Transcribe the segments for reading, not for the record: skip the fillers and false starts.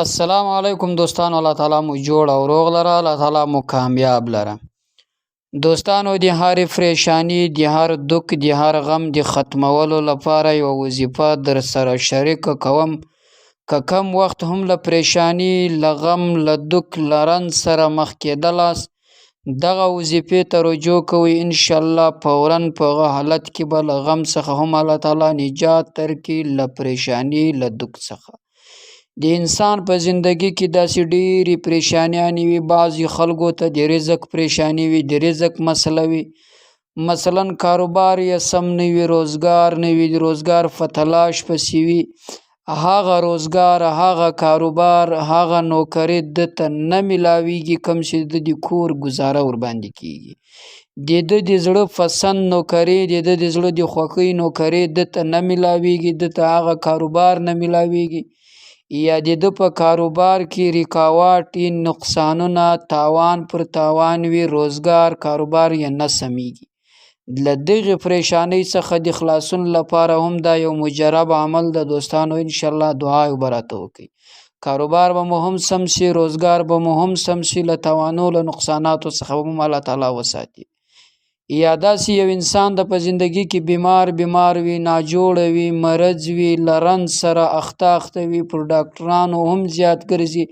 السلام علیکم دوستانو، الله تعالی مو جوړ او روغ لره، الله تعالی مو کامیاب لره. دوستانو، د هر پریشانی، د هر دک، د هر غم د ختمولو لپاره یو وظیفه در سره شریک کوم. که کم وخت هم له پریشانی، له غم، له دک، له رنج سره مخ کېدلاست، دغه وظیفې ته رجوع کوئ، انشاءالله فوراً په هغه حالت کې به له غم څخه هم الله تعالی نجات درکړي، له پریشانی، له دک څخه. د انسان په زندگی کې داسې ډېرې پریشانیانې وي. بعضې خلکو ته د رزق پریشانی وي، د رزق مسله وي. مثلا کاروبار یې سم نه وي، روزګار نه وي، د روزګار په تلاش پسې وي. هغه روزګار، هغه کاروبار، هغه نوکري دته نه ملاویږي کوم چې د کور گزاره ورباندې کیږي. د د زړه پسند نوکري، د د زړه د خوښۍ نوکري دته نه ملاویږي، دته هغه کاروبار نه ملاویږي. یا د په کاروبار کې رکاوټ، نقصانونه، تاوان پر تاوان وي، روزګار کاروبار یې نه سمیږي. له دغې پریشانۍ څخه د خلاصون لپاره هم دا یو مجرب عمل د دوستانو، انشاءالله دعا یو براته وکړي. کاروبار به مو هم سم سي، روزګار به مو هم سم سي، له تاوانو له نقصاناتو څخه به هم الله تعالی وساتي. یا داسې یو انسان د په زندگی کې بیمار وي، ناجوړه وي، مرض وي، لرن سره اخته وي، پر ډاکټرانو هم زیات ګرځي.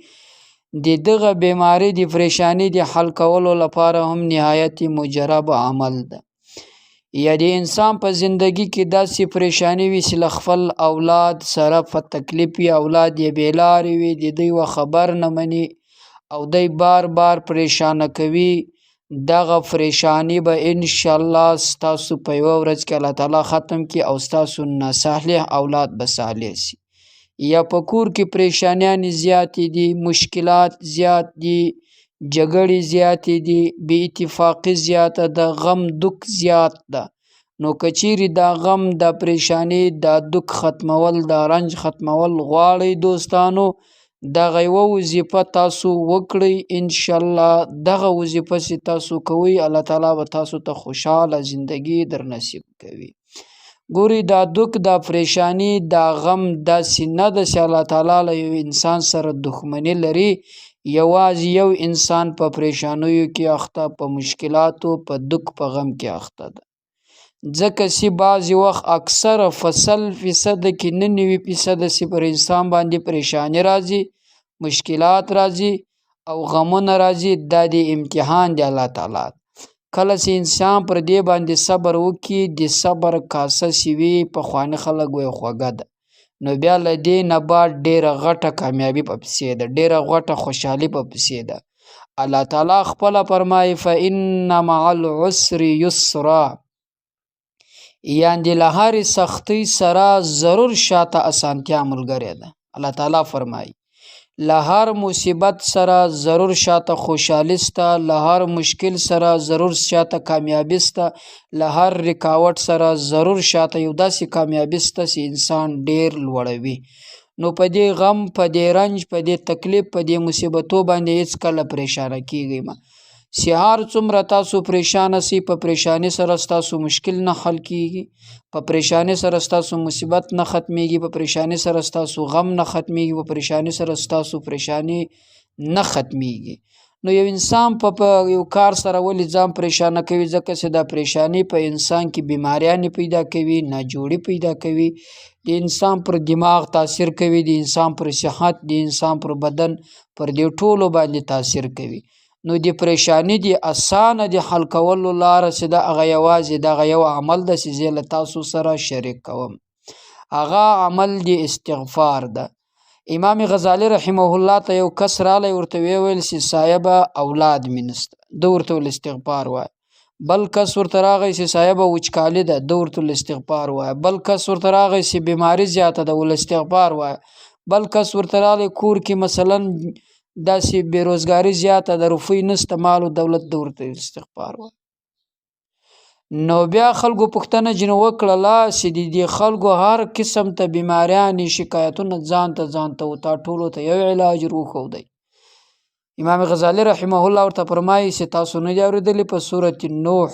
د دغه بیماری د پریشانی د حل کولو لپاره هم نهایت مجرب عمل ده. یا د انسان په زندگی کې داسې پریشانی وي چې له خپل اولاد سره په تکلیف وي، اولاد یې بیلارې وي، د دوی و خبر نه مني او دی بار پریشانه کوي. دغه پریشانی به انشاءالله ستاسو په یوه ورځ کې الله تعالی ختم کی او ستاسو ناصالح اولاد به صالح سي. یا په کور کې پریشانیان زیات دي، مشکلات زیات دي، جګړې زیات دي، بې اتفاقی زیاته ده، غم دک زیات ده. نو کچیرې دا غم، دا پریشانی، دا دک ختمول، دا رنج ختمول غواړئ دوستانو، دغه یوه وظیفه تاسو وکړئ. انشاءالله دغه وظیفه چې تاسو کوئ، الله تعالی به تاسو ته خوشحاله زندگی در نصیب کوي. ګورئ، دا دک، دا پریشانی، دا غم داسې نه ده چې الله تعالی له یو انسان سره دښمني لري. یوازې یو انسان په پریشانیو کې اخته، په مشکلاتو، په دک، په غم کې اخته ده. ځکه چې بعضې وخت اکثره فصل فیصده کې 99% چې پر انسان باندې پریشانی راځي، مشکلات راځي او غمونه راځي، دا د امتحان دی الله تعالی. کله چې انسان پر دې باندې صبر وکړي، د صبر کاسه چې وي پخواني خلک وایي خوږه ده، نو بیا له دې نه بعد ډېره غټه کامیابي په پسې ده، ډېره غټه خوشحالي په پسې ده. الله تعالی خپله فرمایي فإن مع العسر یسرا، یعنی له هرې سختۍ سره ضرور شاته اسانتیا ملګرې ده. الله تعالی فرمایي له هر مصیبت سره ضرور شاته خوشحالي سته، له هر مشکل سره ضرور شاته کامیابي سته، له هر رکاوټ سره ضرور شاته یو داسې کامیابي سته چې انسان ډیر لوړوي. نو په دې غم، په دې رنج، په دې تکلیف، په دې مصیبتو باندې هیڅ کله پریشانه کیږئ مه. هر څومره تاسو پریشانه سي، په پریشانی سره ستاسو مشکل نه حل کیږي، په پریشانی سره ستاسو مصیبت نه ختمیږي، په پریشانی سره ستاسو غم نه ختمیږي، په پریشانی سره ستاسو پریشانی نه ختمیږي. نو یو انسان په یو کار سره ولې ځان پریشانه کوي؟ ځکه چې دا پریشانی په انسان کې بیماریانې پیدا کوي، ناجوړي پیدا کوي، د انسان پر دماغ تاثیر کوي، د انسان پر صحت، د انسان پر بدن، پر دې ټولو باندې تاثیر کوي. نو د پریشانی د اسانه د حل کولو لاره چې ده، هغه یوازې دغه یو عمل ده چې زه له تاسو سره شریک کوم. هغه عمل د استغفار ده. امام غزالی رحمه الله ته یو کس رالی، ورته ویل چې صاحبه اولاد مې نسته، ده ورته ویل استغفار وایه. بل کس ورته راغی چې صاحبه وچکالي ده، ده ورته ویل استغفار وایه. بل کس ورته راغی چې بیماری زیاته ده، ول استغفار وایه. بل کس ورته راغی کور کې مثلا داسې بیروزګاری زیاته ده، روپۍ نسته، مال و دولت، ده ورته استغفار وایه. نو بیا خلکو پوښتنه جنو وکړله چې د دې خلکو هر قسم ته بیماریانې، شکایتونه ځانته و تا ټولو ته یو علاج روښودی. امام غزالی رحمه الله ورته فرمایي چې تاسو نه دي اورېدلي په سورة نوح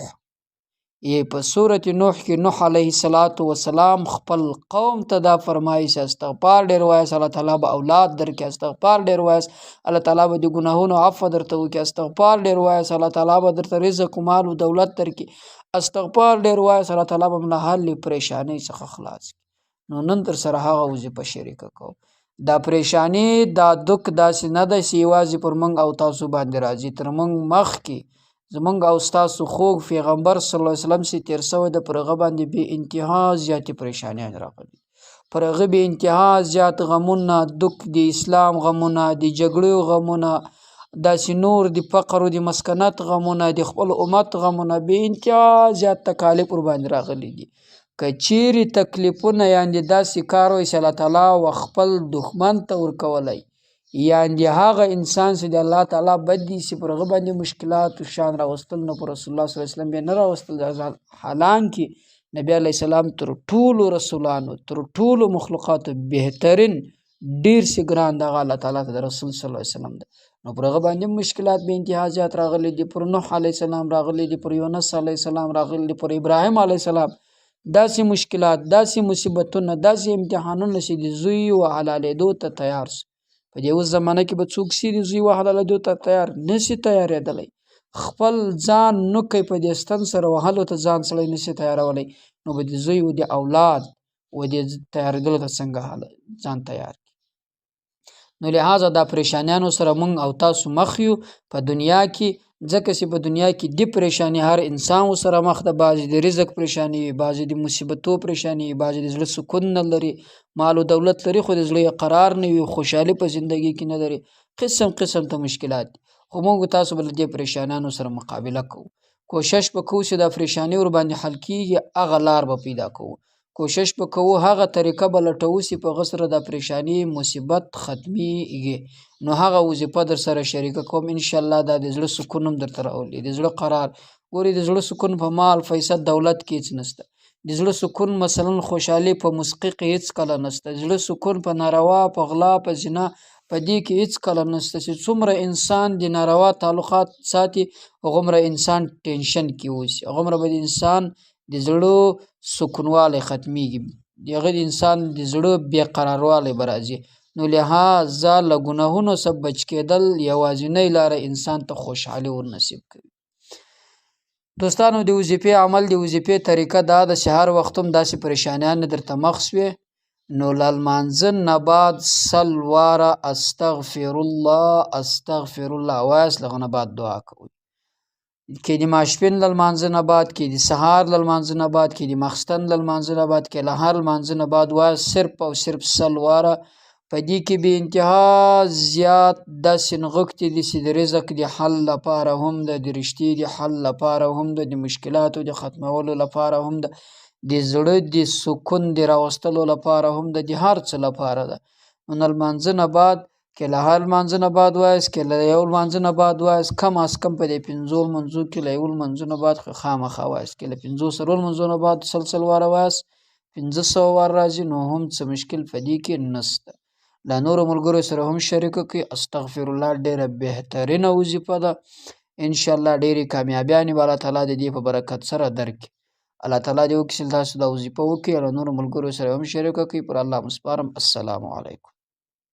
په سورة نوح کې نوح علیه السلام خپل قوم ته دا فرمایي چې استغفار ډېر وایاست الله تعالی به اولاد درکړي، استغفار ډېر وایاست الله تعالی به د ګناهونو عفو درته وکړي، استغفار ډېر وایاست الله تعالی به درته رزق و مال و دولت درکړي، استغفار ډېر وایاست الله تعالی به له هر پریشانۍ څخه خلاص کړي. نو نن در سره هغه وظیفه شریکه کوو. دا پریشانی دا دک داسې نه ده چې یوازې پر موږ او تاسو باندې راځي، تر موږ مخکې زمونږ او ستاسو خوږ پیغمبر صلی الله علیه وسلم چې تیر شوی د پر هغه باندې بې انتها زیاتې پریشانیان راغلي، پر هغه بې انتها زیات غمونه، دک د اسلام غمونه، د جګړو غمونه، داسې نور د فقر او د مسکنت غمونه، د خپل امت غمونه، بې انتها زیات تکالیف ور باندې راغلي دي. که چیرې تکلیفونه یعنې داسې کار وای چې الله تعالی و خپل دښمن ته ورکولی، یعنې هغه انسان چې د الله تعالی بد دي چې پر هغه باندې مشکلات و شان راوستل، نو پر رسول الله صلی الله علیه وسلم بیا نه راوستل. حالانکې نبی علیه السلام تر ټولو رسولانو تر ټولو مخلوقاتو بهترین ډیر څه ګران دغه الله تعالی ته د رسول صلی الله علیه وسلم ده، نو پر هغه باندې مشکلات به انتها زیات راغلي دي. پر نوح علیه السلام راغلي دي، پر یونس علیه السلام راغلي دي، پر ابراهیم علیه السلام داسې مشکلات، داسې مصیبتونه، داسې امتحانونه چې د زوی و حلالېدو ته تیار سو. په دې اوس زمانه کې به څوک سي د زوی و حلالېدو ته تیار نسي تیارېدلی، خپل ځان نوکی په دې ستن سره وهلو ته ځان سړی نسي تیارولی، نو به د زوی و د اولاد و د تیارېدلو ته څنګه ځان تیار کړي. نو لحاظه دا پریشانیانو سره موږ او تاسو مخ یو په دنیا کې، ځکه چې په دنیا کې د پریشانی هر انسان سره مخ ده، بعضې د رزق پریشانی وي، بعضې د مصیبتو پریشانی وي، بعضې د زړه سکون نه لري، مال و دولت لري خو د زړه قرار نه وي، خوشحالي په زندگی کې نه لري، قسم قسم ته مشکلات دي. خو موږ تاسو به له دې پریشانانو سره مقابله کوو، کوشش به کوو چې دا پریشانی ور باندې حل کېږي، هغه لار به پیدا کوو، کوشش به کوو هغه طریقه به لټوو چې په هغه سره دا پریشانی مصیبت ختمیږي. نو هغه وظیفه در سره شریکه کوم انشاءالله، دا د زړه سکون هم درته راولي، د زړه قرار. ګورې د زړه سکون په مال پیسه دولت کې هېڅ نشته، د زړه سکون مثلا خوشحالي په موسیقي کې هېڅ کله نشته، د زړه سکون په ناروا، په غلا، په زنا، په دې کې هېڅ کله نشته. چې څومره انسان د ناروا تعلقات ساتي هغومره انسان ټینشن کې اوسي، هغومره به د انسان د زړه سکونوالی ختمیږي، د هغه د انسان د زړه بې قراروالی به راځي. نو لحاظه له ګناهونو څخه بچ کېدل یوازینۍ لاره انسان ته خوشحالي ور نصیب کوي. دوستانو د وظیفې عمل، د وظیفې طریقه دا ده چې هر وخت هم داسې پریشانیان درته مخ سوې، نو له لمانځه نه بعد 100 واره استغفر الله استغفر الله وایاست، له هغه نه بعد دعا کوئ. کې د ماسپښین له لمانځه نه بعد، کې د سهار له لمانځه نه بعد، کې د ماخستن له لمانځه نه بعد، کې له هر لمانځه نه بعد وایاست صرف او صرف 100 واره. په دې کې بې انتها زیات داسې نغښتې دي چې د رزق د حل لپاره هم ده، د رشتې د حل لپاره هم ده، د مشکلاتو د ختمولو لپاره هم ده، د زړه د سکون د راوستلو لپاره هم ده، د هر څه لپاره ده. نو له لمانځه نه بعد، که له هر لمانځه نه بعد وایاست، که له یو لمانځه نه بعد وایاست، کم از کم په دې 5 لمانځو کې له یو لمانځه نه بعد خامخا وایاست، که له 5 سرو لمانځو نه بعد 100 واره وایاست 500 واره راځي، نو هم څه مشکل په دې کې نشته. له نورو ملګرو سره هم شریکه کړئ. استغفر الله ډېره بهترینه وظیفه ده، انشاءالله ډېرې کامیابیانې به الله تعالی د دې په برکت سره درکړي. الله تعالی دې وکړي چې تاسو دا وظیفه وکړئ، له نورو ملګرو سره هم شریکه کړئ. پر الله مسپارم. السلام علیکم.